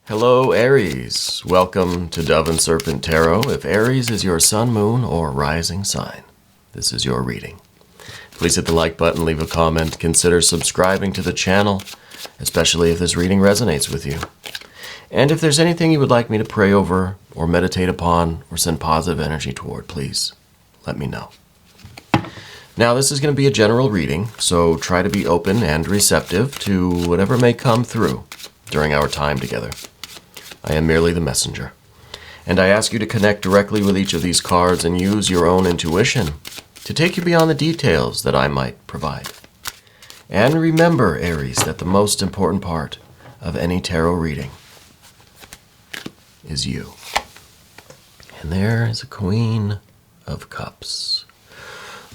Hello, Aries. Welcome to Dove and Serpent Tarot. If Aries is your sun, moon, or rising sign, this is your reading. Please hit the like button, leave a comment, consider subscribing to the channel, especially if this reading resonates with you. And if there's anything you would like me to pray over, or meditate upon, or send positive energy toward, please let me know. Now, this is going to be a general reading, so try to be open and receptive to whatever may come through during our time together. I am merely the messenger, and I ask you to connect directly with each of these cards and use your own intuition to take you beyond the details that I might provide. And remember, Aries, that the most important part of any tarot reading is you. And there is a Queen of Cups.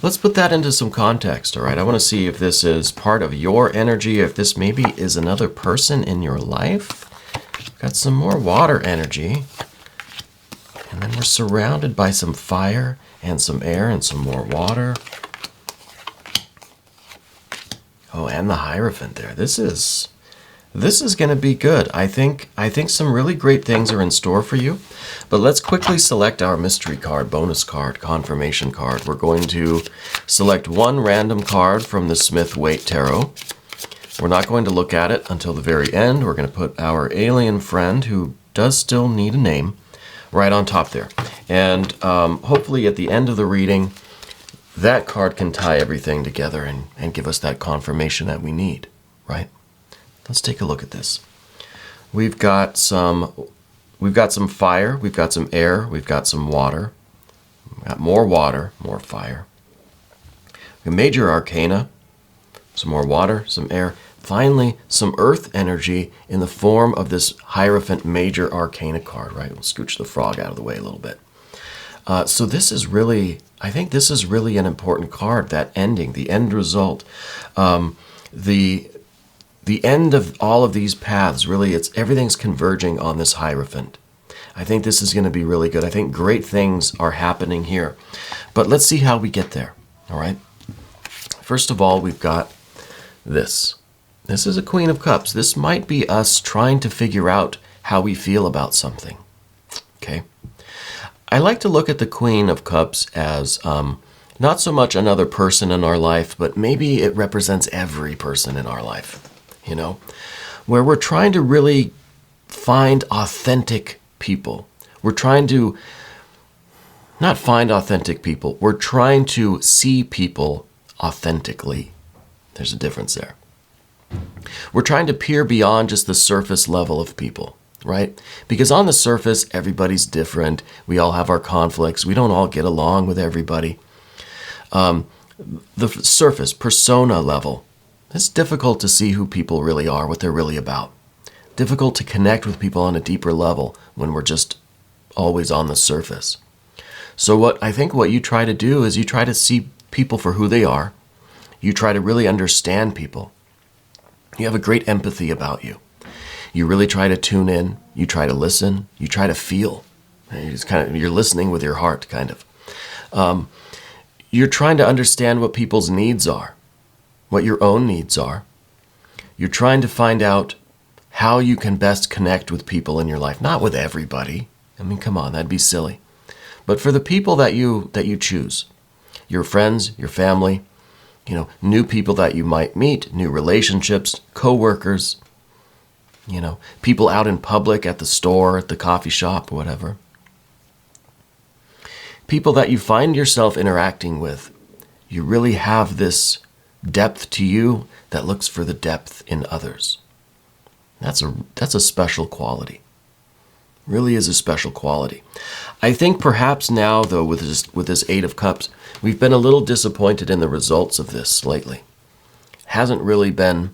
Let's put that into some context, all right? I want to see if this is part of your energy, if this maybe is another person in your life. Got some more water energy. And then we're surrounded by some fire and some air and some more water. Oh, and the Hierophant there. This is going to be good. I think some really great things are in store for you. But let's quickly select our mystery card, bonus card, confirmation card. We're going to select one random card from the Smith-Waite Tarot. We're not going to look at it until the very end. We're going to put our alien friend, who does still need a name, right on top there. And hopefully at the end of the reading, that card can tie everything together and give us that confirmation that we need, right? Let's take a look at this. We've got some fire, we've got some air, we've got some water. We've got more water, more fire. A major arcana, some more water, some air. Finally, some earth energy in the form of this Hierophant major arcana card, right? We'll scooch the frog out of the way a little bit. So this is really, I think this is really an important card, that ending, the end result. The end of all of these paths, really, everything's converging on this Hierophant. I think this is going to be really good. I think great things are happening here. But let's see how we get there, all right? First of all, we've got this. This is a Queen of Cups. This might be us trying to figure out how we feel about something, okay? I like to look at the Queen of Cups as not so much another person in our life, but maybe it represents every person in our life, you know, where we're trying to really find authentic people. We're trying to not find authentic people. We're trying to see people authentically. There's a difference there. We're trying to peer beyond just the surface level of people, right? Because on the surface, everybody's different. We all have our conflicts. We don't all get along with everybody. The surface, persona level, it's difficult to see who people really are, what they're really about. Difficult to connect with people on a deeper level when we're just always on the surface. So I think what you try to do is you try to see people for who they are. You try to really understand people. You have a great empathy about you. You really try to tune in. You try to listen. You try to feel. You're listening with your heart, kind of. You're trying to understand what people's needs are, what your own needs are. You're trying to find out how you can best connect with people in your life. Not with everybody. I mean, come on, that'd be silly. But for the people that you choose, your friends, your family, you know, new people that you might meet, new relationships, co-workers, you know, people out in public, at the store, at the coffee shop, whatever. People that you find yourself interacting with, you really have this depth to you that looks for the depth in others. That's a special quality. Really is a special quality. I think perhaps now, though, with this Eight of Cups, we've been a little disappointed in the results of this lately. Hasn't really been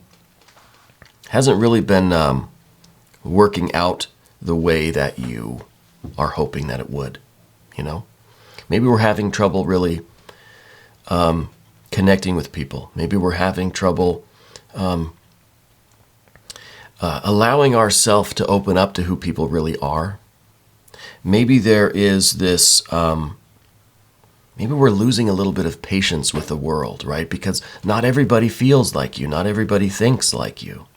working out the way that you are hoping that it would, you know? Maybe we're having trouble really connecting with people. Maybe we're having trouble allowing ourselves to open up to who people really are. Maybe there is this, maybe we're losing a little bit of patience with the world, right? Because not everybody feels like you. Not everybody thinks like you.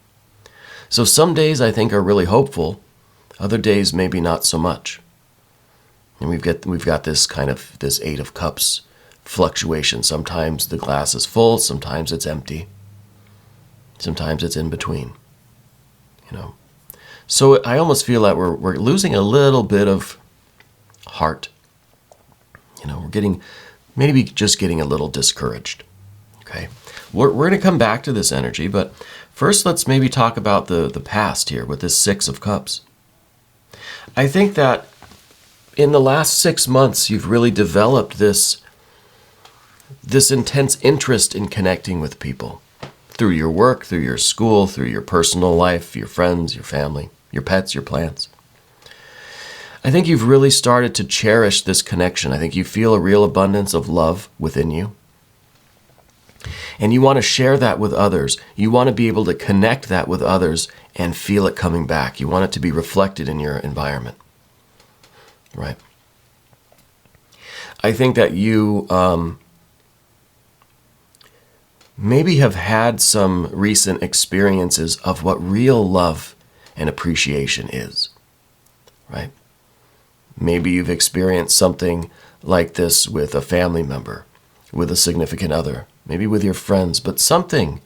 So some days I think are really hopeful, Other days, maybe not so much. And we've got this Eight of Cups fluctuation. Sometimes the glass is full, sometimes it's empty. Sometimes it's in between. So I almost feel that we're losing a little bit of heart. We're maybe just getting a little discouraged. Okay, we're going to come back to this energy, but first let's maybe talk about the past here with this Six of Cups. I think that in the last 6 months, you've really developed this intense interest in connecting with people through your work, through your school, through your personal life, your friends, your family, your pets, your plants. I think you've really started to cherish this connection. I think you feel a real abundance of love within you. And you want to share that with others. You want to be able to connect that with others and feel it coming back. You want it to be reflected in your environment. Right? I think that you maybe have had some recent experiences of what real love and appreciation is. Right? Maybe you've experienced something like this with a family member, with a significant other, maybe with your friends, but something,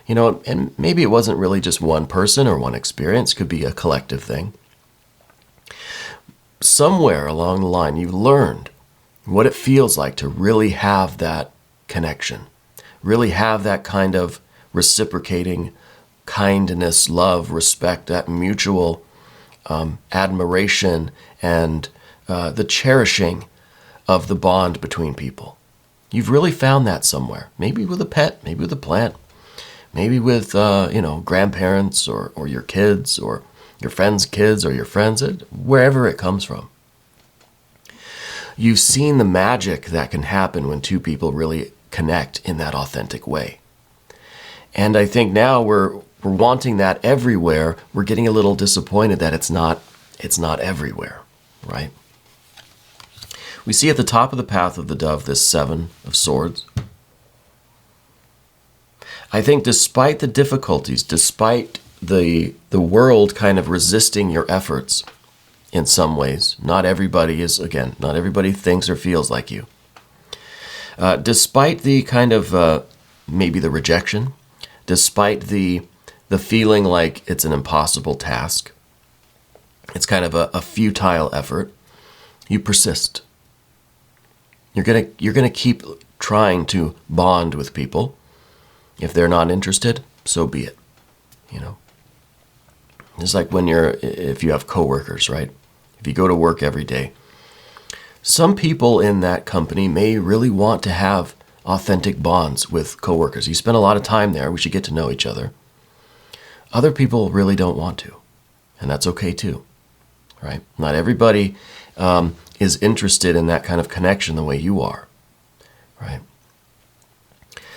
and maybe it wasn't really just one person or one experience, it could be a collective thing. Somewhere along the line, you've learned what it feels like to really have that connection, really have that kind of reciprocating kindness, love, respect, that mutual admiration and the cherishing of the bond between people. You've really found that somewhere, maybe with a pet, maybe with a plant, maybe with, grandparents or your kids or your friends' kids or your friends, wherever it comes from. You've seen the magic that can happen when two people really connect in that authentic way. And I think now we're wanting that everywhere. We're getting a little disappointed that it's not everywhere, right? We see at the top of the path of the dove this Seven of Swords. I think despite the difficulties, despite the world kind of resisting your efforts in some ways, not everybody thinks or feels like you. Despite the kind of, maybe the rejection, despite the feeling like it's an impossible task, it's kind of a futile effort, you persist. You're gonna keep trying to bond with people. If they're not interested, so be it. It's like if you have coworkers, right? If you go to work every day, some people in that company may really want to have authentic bonds with coworkers. You spend a lot of time there. We should get to know each other. Other people really don't want to, and that's okay too, right? Not everybody is interested in that kind of connection the way you are, right?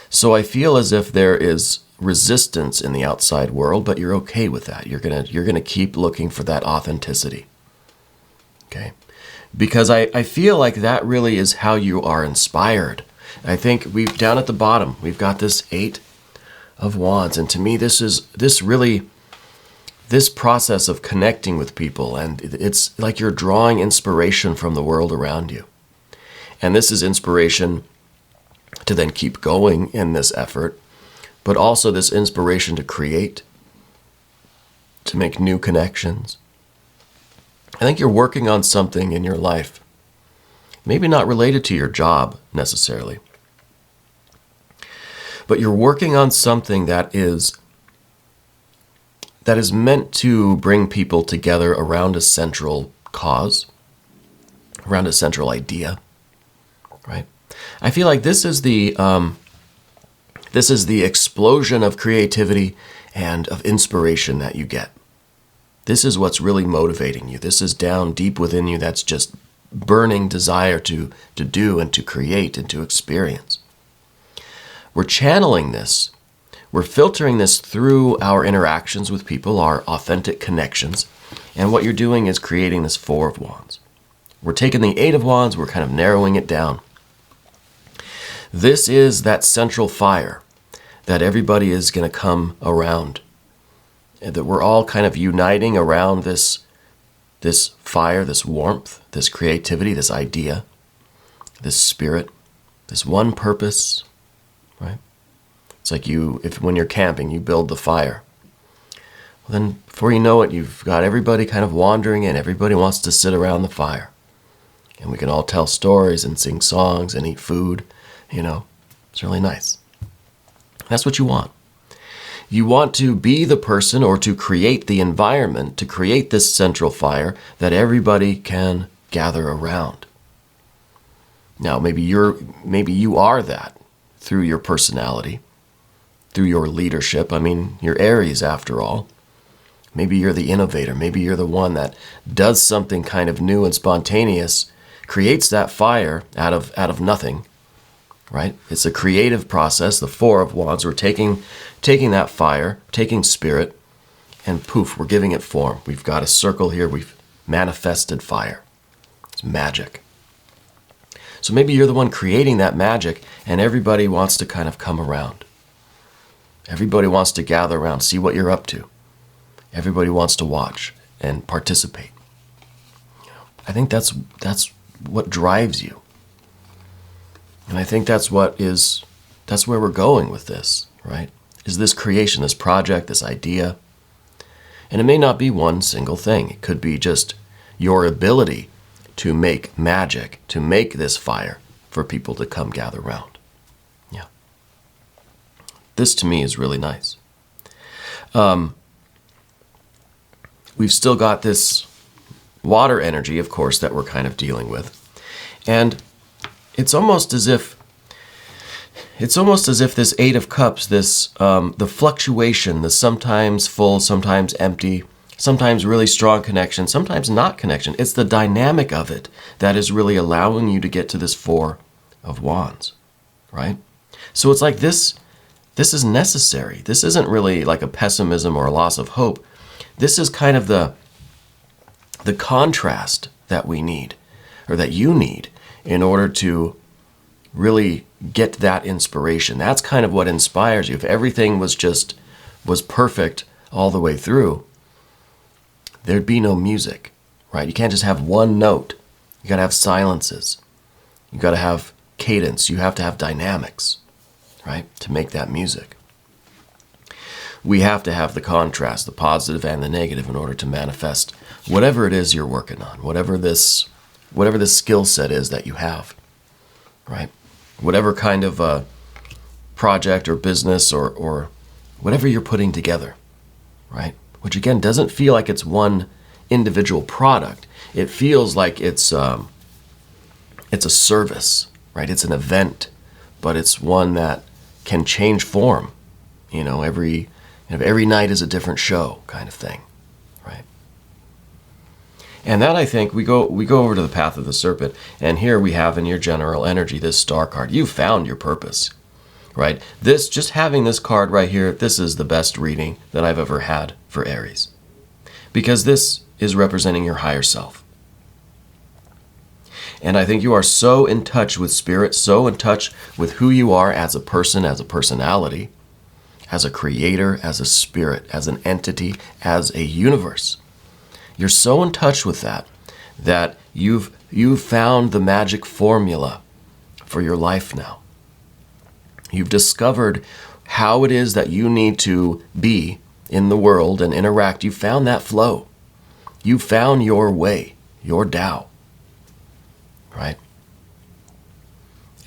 So I feel as if there is resistance in the outside world, but you're okay with that. You're gonna keep looking for that authenticity, okay? Because I feel like that really is how you are inspired. I think down at the bottom, we've got this Eight of Wands, and to me, this process of connecting with people, and it's like you're drawing inspiration from the world around you. And this is inspiration to then keep going in this effort, but also this inspiration to create, to make new connections. I think you're working on something in your life, maybe not related to your job necessarily, but you're working on something that is meant to bring people together around a central cause, around a central idea, right? I feel like this is the explosion of creativity and of inspiration that you get. This is what's really motivating you. This is down deep within you. That's just burning desire to do and to create and to experience. We're channeling this. We're filtering this through our interactions with people, our authentic connections. And what you're doing is creating this Four of Wands. We're taking the Eight of Wands, we're kind of narrowing it down. This is that central fire that everybody is going to come around. And that we're all kind of uniting around this this fire, this warmth, this creativity, this idea, this spirit, this one purpose, right? It's like when you're camping, you build the fire. Well, then before you know it, you've got everybody kind of wandering in. Everybody wants to sit around the fire. And we can all tell stories and sing songs and eat food, It's really nice. That's what you want. You want to be the person or to create the environment, to create this central fire that everybody can gather around. Now, maybe you are that through your personality, through your leadership. I mean, you're Aries after all. Maybe you're the innovator. Maybe you're the one that does something kind of new and spontaneous, creates that fire out of nothing, right? It's a creative process. The Four of Wands, we're taking that fire, taking spirit, and poof, we're giving it form. We've got a circle here. We've manifested fire. It's magic. So maybe you're the one creating that magic, and everybody wants to kind of come around. Everybody wants to gather around, see what you're up to. Everybody wants to watch and participate. I think that's what drives you. And I think that's where we're going with this, right? Is this creation, this project, this idea. And it may not be one single thing. It could be just your ability to make magic, to make this fire for people to come gather around. Yeah. This to me is really nice. We've still got this water energy, of course, that we're kind of dealing with. And it's almost as if this Eight of Cups, this the fluctuation, the sometimes full, sometimes empty, sometimes really strong connection, sometimes not connection. It's the dynamic of it that is really allowing you to get to this Four of Wands, right? So it's like this is necessary. This isn't really like a pessimism or a loss of hope. This is kind of the contrast that we need, or that you need, in order to really get that inspiration. That's kind of what inspires you. If everything was perfect all the way through, there'd be no music, right? You can't just have one note. You got to have silences. You got to have cadence. You have to have dynamics, right, to make that music. We have to have the contrast, the positive and the negative, in order to manifest whatever it is you're working on, whatever this skill set is that you have, right? Whatever kind of project or business or whatever you're putting together, right? Which again doesn't feel like it's one individual product. It feels like it's a service, right? It's an event, but it's one that can change form. Every night is a different show, kind of thing, right? And that, I think, we go over to the Path of the Serpent, and here we have in your general energy this Star card. You found your purpose, right? Just having this card right here, this is the best reading that I've ever had for Aries, because this is representing your higher self. And I think you are so in touch with spirit, so in touch with who you are as a person, as a personality, as a creator, as a spirit, as an entity, as a universe. You're so in touch with that you've found the magic formula for your life now. You've discovered how it is that you need to be in the world and interact. You found that flow. You found your way, your Tao, right?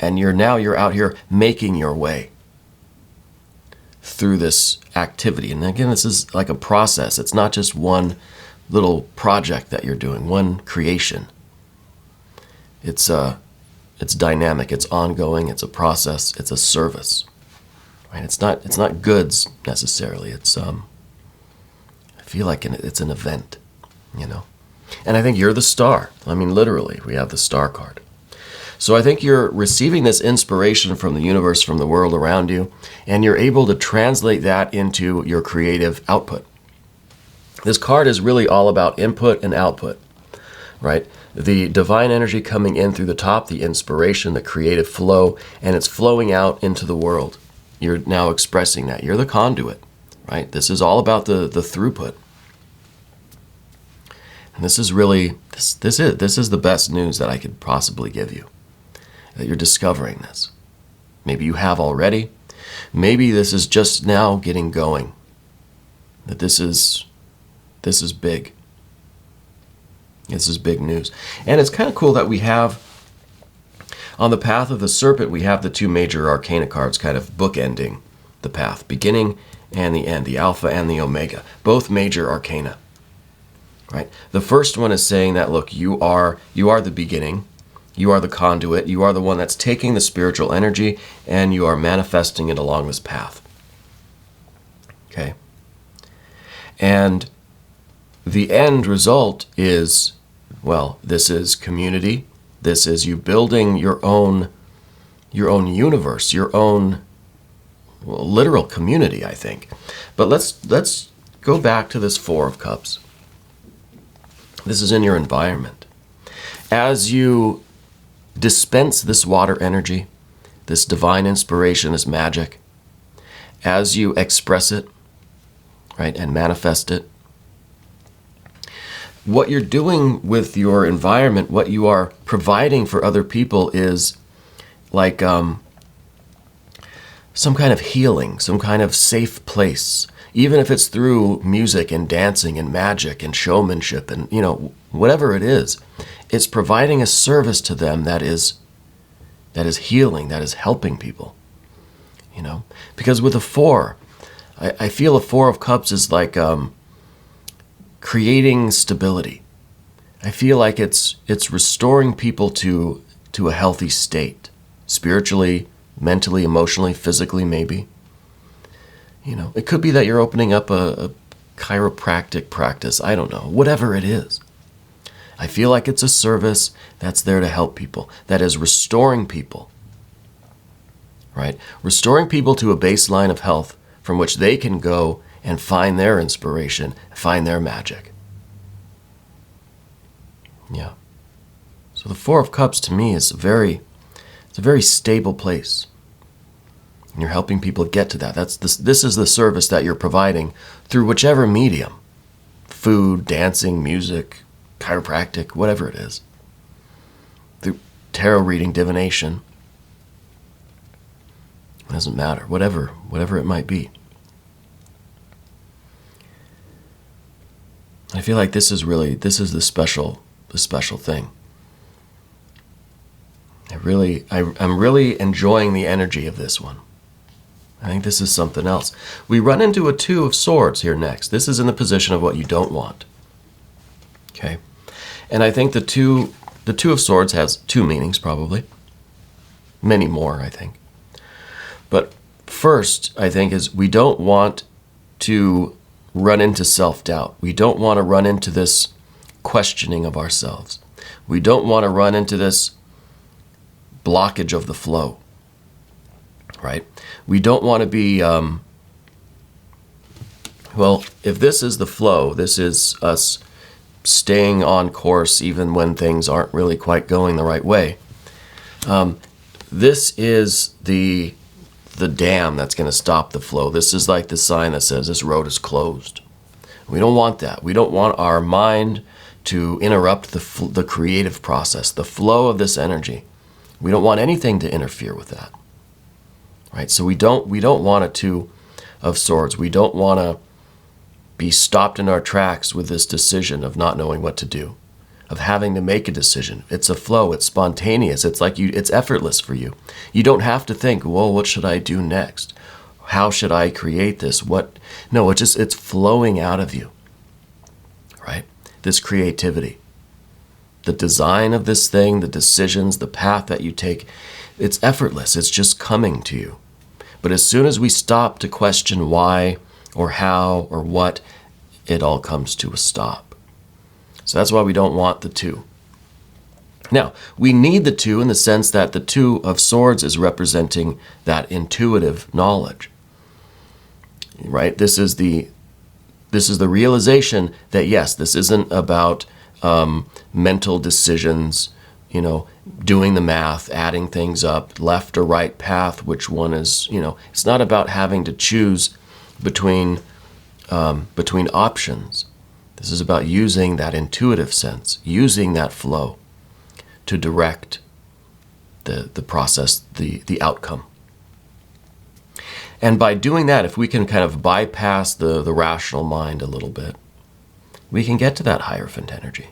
And you're out here making your way through this activity. And again, this is like a process. It's not just one little project that you're doing, one creation. It's dynamic, it's ongoing, it's a process, it's a service. Right? It's not goods necessarily. I feel like it's an event, And I think you're the star. I mean, literally, we have the Star card. So I think you're receiving this inspiration from the universe, from the world around you, and you're able to translate that into your creative output. This card is really all about input and output, right? The divine energy coming in through the top, the inspiration, the creative flow, and it's flowing out into the world. You're now expressing that. You're the conduit, right? This is all about the throughput. And this is really, this is the best news that I could possibly give you, that you're discovering this. Maybe you have already. Maybe this is just now getting going. That this is big. This is big news. And it's kind of cool that we have, on the path of the serpent, we have the two major arcana cards kind of bookending the path, beginning and the end, the alpha and the omega, both major arcana. Right? The first one is saying that, look, you are the beginning, you are the conduit, you are the one that's taking the spiritual energy and you are manifesting it along this path. Okay? And the end result is, well, this is community. This is you building your own universe, your own literal community, I think. But let's go back to this Four of Cups. This is in your environment. As you dispense this water energy, this divine inspiration, this magic, as you express it, right, and manifest it, what you're doing with your environment, what you are providing for other people is like some kind of healing, some kind of safe place. Even if it's through music and dancing and magic and showmanship and, whatever it is, it's providing a service to them that is healing, that is helping people. Because with a four, I feel a Four of Cups is like creating stability. I feel like it's restoring people to a healthy state, spiritually, mentally, emotionally, physically, maybe. It could be that you're opening up a chiropractic practice. I don't know. Whatever it is. I feel like it's a service that's there to help people, that is restoring people, right? Restoring people to a baseline of health from which they can go and find their inspiration, find their magic. Yeah. So the Four of Cups to me is a very stable place. And you're helping people get to that. This is the service that you're providing through whichever medium. Food, dancing, music, chiropractic, whatever it is. Through tarot reading, divination. It doesn't matter. Whatever it might be. I feel like this is the special thing. I'm really enjoying the energy of this one. I think this is something else. We run into a Two of Swords here next. This is in the position of what you don't want. Okay? And I think the two of Swords has two meanings, probably. Many more, I think. But first, I think, is we don't want to run into self-doubt. We don't want to run into this questioning of ourselves. We don't want to run into this blockage of the flow, right? We don't want to be, if this is the flow, this is us staying on course even when things aren't really quite going the right way. This is the dam that's going to stop the flow. This is like the sign that says this road is closed. We don't want that. We don't want our mind to interrupt the creative process, the flow of this energy. We don't want anything to interfere with that. Right? So we don't want a Two of Swords. We don't want to be stopped in our tracks with this decision of not knowing what to do, of having to make a decision. It's a flow. It's spontaneous. It's like it's effortless for you. You don't have to think, well, what should I do next? How should I create this? No, it's flowing out of you, right? This creativity. The design of this thing, the decisions, the path that you take, it's effortless. It's just coming to you. But as soon as we stop to question why or how or what, it all comes to a stop. So that's why we don't want the Two. Now, we need the Two in the sense that the Two of Swords is representing that intuitive knowledge. Right? This is the realization that, yes, this isn't about mental decisions, doing the math, adding things up, left or right path, which one is, it's not about having to choose between options. This is about using that intuitive sense, using that flow to direct the process, the outcome. And by doing that, if we can kind of bypass the rational mind a little bit, we can get to that Hierophant energy.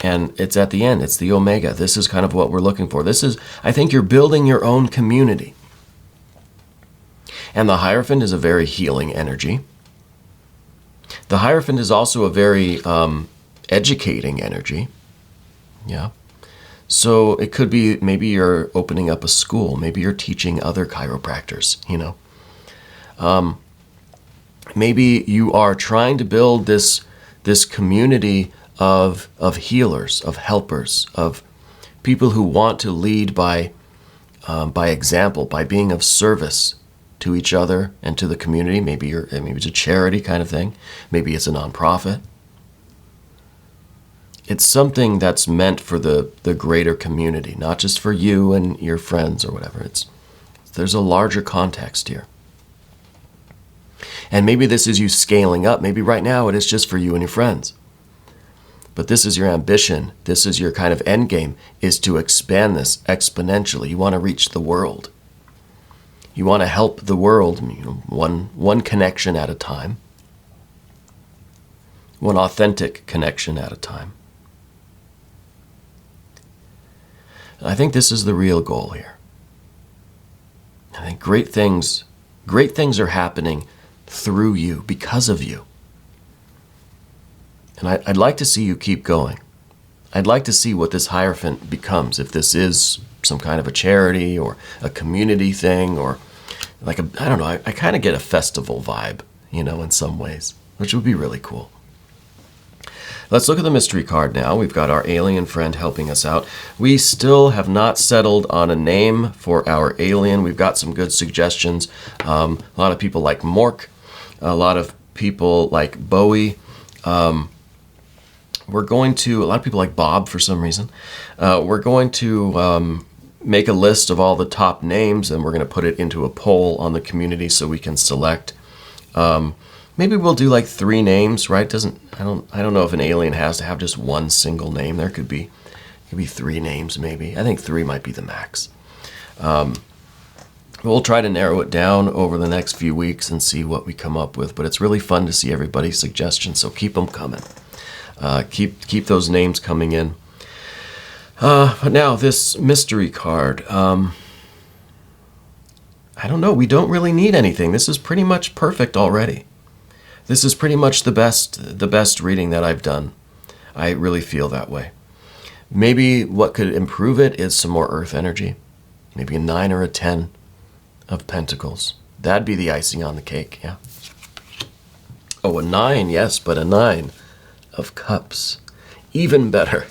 And it's at the end, it's the Omega. This is kind of what we're looking for. This is, I think you're building your own community. And the Hierophant is a very healing energy. The Hierophant is also a very educating energy. Yeah. So it could be maybe you're opening up a school. Maybe you're teaching other chiropractors, you know. Maybe you are trying to build this community of healers, of helpers, of people who want to lead by example, by being of service to each other and to the community. Maybe it's a charity kind of thing. Maybe it's a nonprofit. It's something that's meant for the greater community, not just for you and your friends or whatever. There's a larger context here. And maybe this is you scaling up. Maybe right now it is just for you and your friends. But this is your ambition. This is your kind of end game, is to expand this exponentially. You want to reach the world. You want to help the world, you know, one connection at a time. One authentic connection at a time. I think this is the real goal here. I think great things are happening through you, because of you. And I'd like to see you keep going. I'd like to see what this Hierophant becomes, if this is some kind of a charity or a community thing, or like I don't know, I kind of get a festival vibe, you know, in some ways, which would be really cool. Let's look at the mystery card now. We've got our alien friend helping us out. We still have not settled on a name for our alien. We've got some good suggestions. A lot of people like Mork. A lot of people like Bowie. A lot of people like Bob for some reason. We're going to make a list of all the top names, and we're going to put it into a poll on the community so we can select. Maybe we'll do like 3 names, right? I don't know if an alien has to have just one single name. There could be 3 names maybe. I think 3 might be the max. We'll try to narrow it down over the next few weeks and see what we come up with. But it's really fun to see everybody's suggestions, so keep them coming. Keep those names coming in. But now this mystery card. I don't know. We don't really need anything. This is pretty much perfect already. This is pretty much the best reading that I've done. I really feel that way. Maybe what could improve it is some more earth energy. Maybe a 9 or a 10 of pentacles. That'd be the icing on the cake, yeah. Oh, a 9, yes, but a 9 of cups. Even better.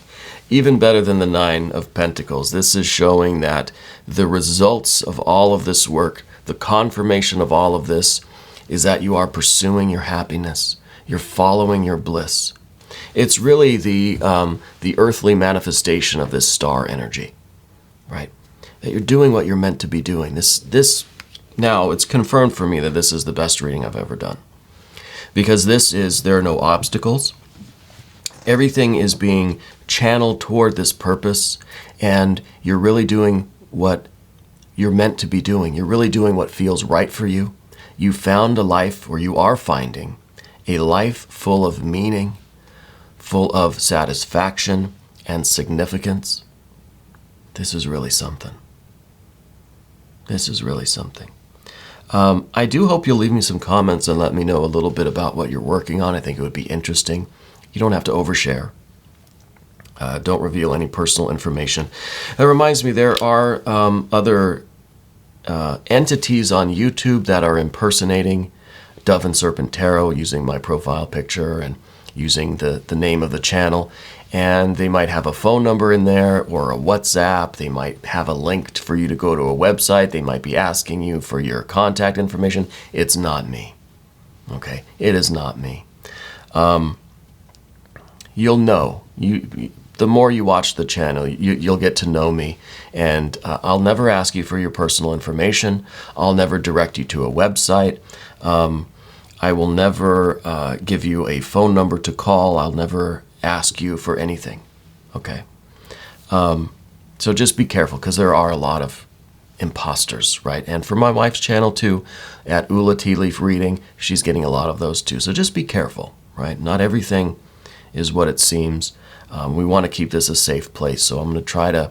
Even better than the 9 of pentacles. This is showing that the results of all of this work, the confirmation of all of this, is that you are pursuing your happiness. You're following your bliss. It's really the earthly manifestation of this star energy, right? That you're doing what you're meant to be doing. This now, it's confirmed for me that this is the best reading I've ever done. Because there are no obstacles. Everything is being channeled toward this purpose, and you're really doing what you're meant to be doing. You're really doing what feels right for you. You found a life, or you are finding a life full of meaning, full of satisfaction and significance. This is really something. This is really something. I do hope you'll leave me some comments and let me know a little bit about what you're working on. I think it would be interesting. You don't have to overshare. Don't reveal any personal information. That reminds me, there are other entities on YouTube that are impersonating Dove and Serpent Tarot using my profile picture and using the name of the channel. And they might have a phone number in there or a WhatsApp. They might have a link for you to go to a website. They might be asking you for your contact information. It's not me. Okay? It is not me. You'll know. The more you watch the channel, you'll get to know me. And I'll never ask you for your personal information. I'll never direct you to a website. I will never give you a phone number to call. I'll never ask you for anything. Okay? So just be careful, because there are a lot of imposters, right? And for my wife's channel too, at Ula Tea Leaf Reading, she's getting a lot of those too. So just be careful, right? Not everything is what it seems. We want to keep this a safe place. So I'm going to try to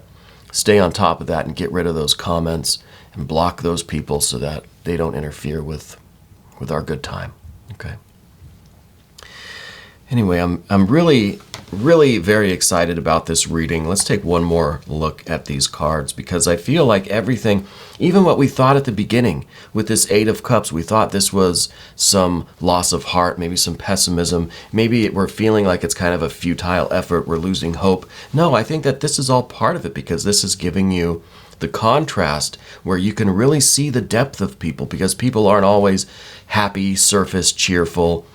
stay on top of that and get rid of those comments and block those people so that they don't interfere with our good time. Okay. Anyway, I'm really very excited about this reading. Let's take one more look at these cards, because I feel like everything, even what we thought at the beginning with this Eight of Cups, we thought this was some loss of heart, maybe some pessimism, maybe we're feeling like it's kind of a futile effort, we're losing hope. No, I think that this is all part of it, because this is giving you the contrast where you can really see the depth of people, because people aren't always happy, surface, cheerful,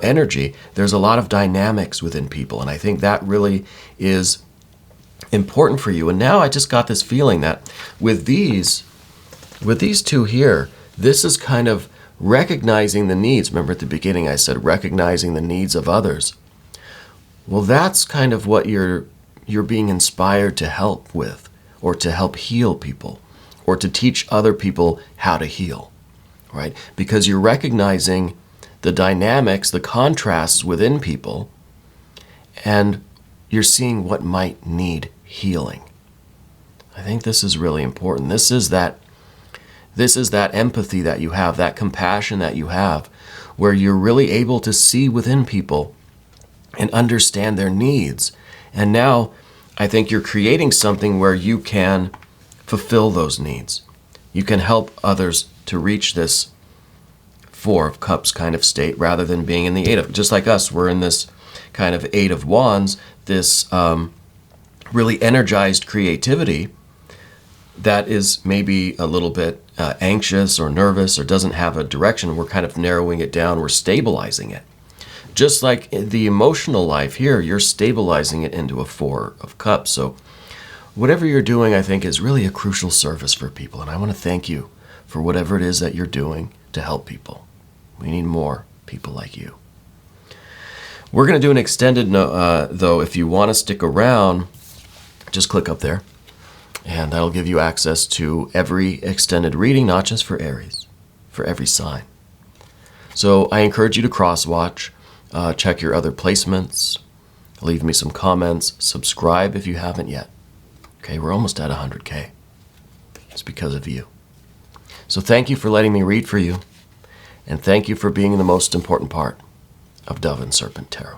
energy. There's a lot of dynamics within people, and I think that really is important for you. And now I just got this feeling that with these two here, this is kind of recognizing the needs. Remember at the beginning I said recognizing the needs of others. Well, that's kind of what you're being inspired to help with, or to help heal people, or to teach other people how to heal, right? Because you're recognizing the dynamics, the contrasts within people, and you're seeing what might need healing. I think this is really important. This is that empathy that you have, that compassion that you have, where you're really able to see within people and understand their needs. And now I think you're creating something where you can fulfill those needs. You can help others to reach this Four of Cups kind of state, rather than being in the Eight of, just like us, we're in this kind of Eight of Wands, this really energized creativity that is maybe a little bit anxious or nervous or doesn't have a direction. We're kind of narrowing it down, we're stabilizing it. Just like the emotional life here, you're stabilizing it into a Four of Cups. So whatever you're doing, I think, is really a crucial service for people. And I want to thank you for whatever it is that you're doing to help people. We need more people like you. We're going to do an extended, though. If you want to stick around, just click up there. And that'll give you access to every extended reading, not just for Aries, for every sign. So I encourage you to cross-watch, check your other placements, leave me some comments, subscribe if you haven't yet. Okay, we're almost at 100K. It's because of you. So thank you for letting me read for you, and thank you for being the most important part of Dove and Serpent Tarot.